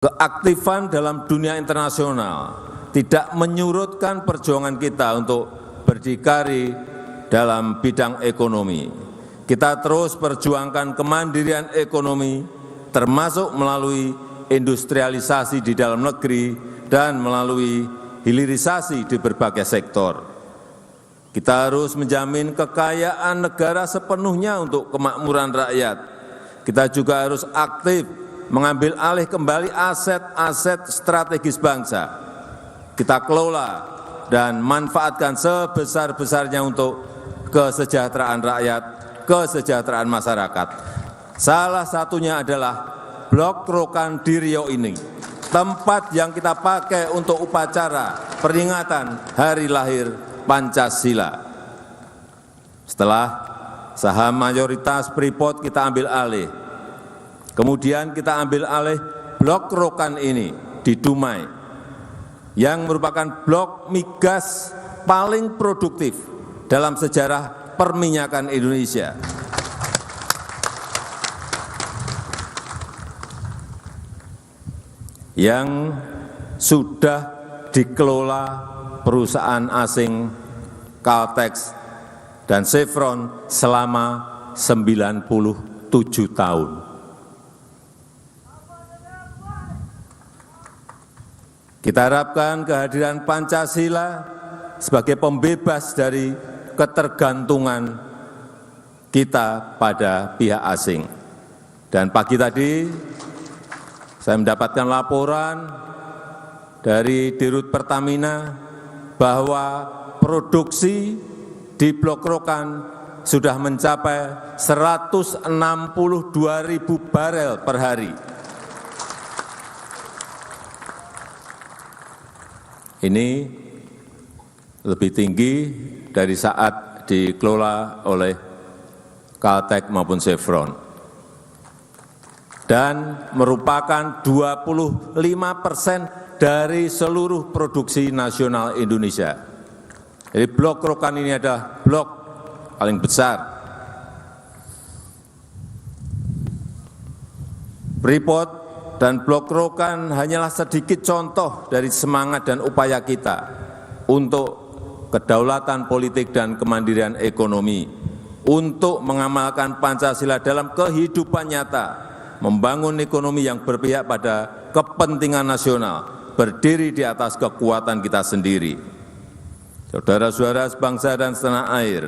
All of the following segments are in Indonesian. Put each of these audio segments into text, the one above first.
Keaktifan dalam dunia internasional tidak menyurutkan perjuangan kita untuk berdikari dalam bidang ekonomi. Kita terus perjuangkan kemandirian ekonomi, termasuk melalui industrialisasi di dalam negeri dan melalui hilirisasi di berbagai sektor. Kita harus menjamin kekayaan negara sepenuhnya untuk kemakmuran rakyat. Kita juga harus aktif mengambil alih kembali aset-aset strategis bangsa. Kita kelola dan manfaatkan sebesar-besarnya untuk kesejahteraan rakyat, kesejahteraan masyarakat. Salah satunya adalah Blok Rokan di Riau ini, tempat yang kita pakai untuk upacara peringatan hari lahir Pancasila. Setelah saham mayoritas Freeport kita ambil alih, kemudian kita ambil alih Blok Rokan ini di Dumai, yang merupakan blok migas paling produktif dalam sejarah perminyakan Indonesia. Yang sudah dikelola perusahaan asing Caltex dan Chevron selama 97 tahun. Kita harapkan kehadiran Pancasila sebagai pembebas dari ketergantungan kita pada pihak asing. Dan pagi tadi saya mendapatkan laporan dari Dirut Pertamina bahwa produksi di Blok Rokan sudah mencapai 162.000 barel per hari. Ini lebih tinggi dari saat dikelola oleh Caltex maupun Chevron, dan merupakan 25% dari seluruh produksi nasional Indonesia. Jadi Blok Rokan ini adalah blok paling besar. Freeport dan Blok Rokan hanyalah sedikit contoh dari semangat dan upaya kita untuk kedaulatan politik dan kemandirian ekonomi, untuk mengamalkan Pancasila dalam kehidupan nyata, membangun ekonomi yang berpihak pada kepentingan nasional, berdiri di atas kekuatan kita sendiri. Saudara-saudara sebangsa dan setanah air,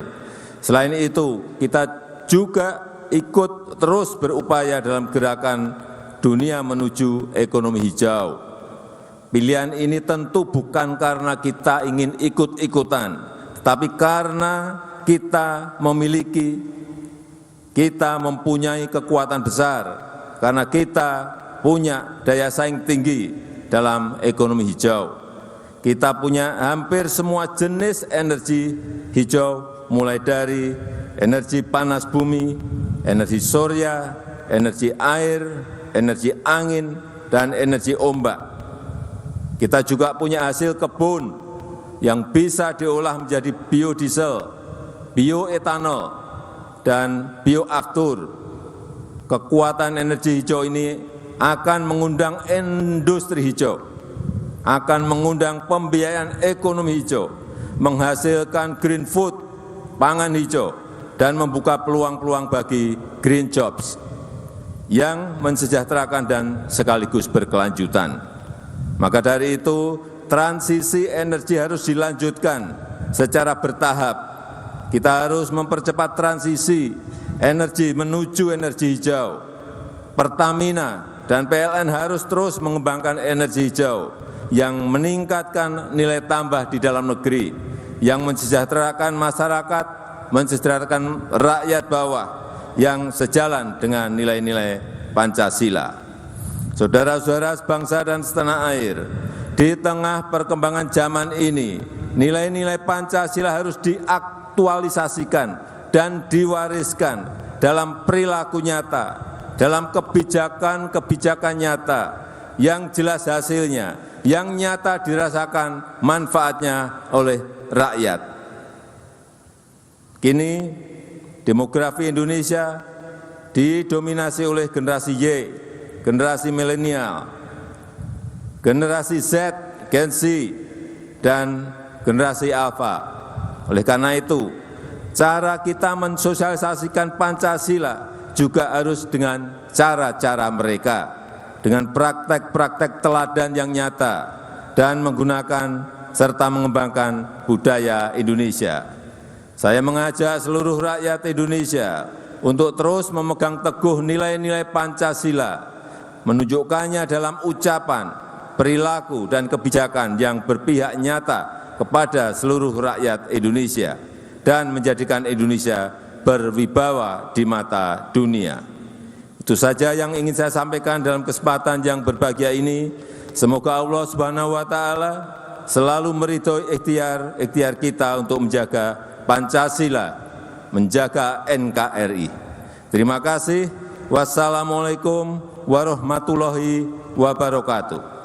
selain itu kita juga ikut terus berupaya dalam gerakan dunia menuju ekonomi hijau. Pilihan ini tentu bukan karena kita ingin ikut-ikutan, tapi karena kita mempunyai kekuatan besar, karena kita punya daya saing tinggi dalam ekonomi hijau. Kita punya hampir semua jenis energi hijau, mulai dari energi panas bumi, energi surya, energi air, energi angin, dan energi ombak. Kita juga punya hasil kebun yang bisa diolah menjadi biodiesel, bioetanol, dan bioaftur. Kekuatan energi hijau ini akan mengundang industri hijau, akan mengundang pembiayaan ekonomi hijau, menghasilkan green food, pangan hijau, dan membuka peluang-peluang bagi green jobs yang mensejahterakan dan sekaligus berkelanjutan. Maka dari itu, transisi energi harus dilanjutkan secara bertahap. Kita harus mempercepat transisi energi menuju energi hijau. Pertamina dan PLN harus terus mengembangkan energi hijau yang meningkatkan nilai tambah di dalam negeri, yang mensejahterakan masyarakat, mensejahterakan rakyat bawah, yang sejalan dengan nilai-nilai Pancasila. Saudara-saudara sebangsa dan setanah air, di tengah perkembangan zaman ini, nilai-nilai Pancasila harus diaktualisasikan dan diwariskan dalam perilaku nyata, dalam kebijakan-kebijakan nyata yang jelas hasilnya, yang nyata dirasakan manfaatnya oleh rakyat. Kini demografi Indonesia didominasi oleh generasi Y, generasi milenial, generasi Z, Gen Z, dan generasi Alpha. Oleh karena itu, cara kita mensosialisasikan Pancasila juga harus dengan cara-cara mereka, dengan praktek-praktek teladan yang nyata, dan menggunakan serta mengembangkan budaya Indonesia. Saya mengajak seluruh rakyat Indonesia untuk terus memegang teguh nilai-nilai Pancasila, menunjukkannya dalam ucapan, perilaku, dan kebijakan yang berpihak nyata kepada seluruh rakyat Indonesia dan menjadikan Indonesia berwibawa di mata dunia. Itu saja yang ingin saya sampaikan dalam kesempatan yang berbahagia ini. Semoga Allah Subhanahu wa taala selalu meridhoi ikhtiar kita untuk menjaga Pancasila, menjaga NKRI. Terima kasih. Wassalamualaikum warahmatullahi wabarakatuh.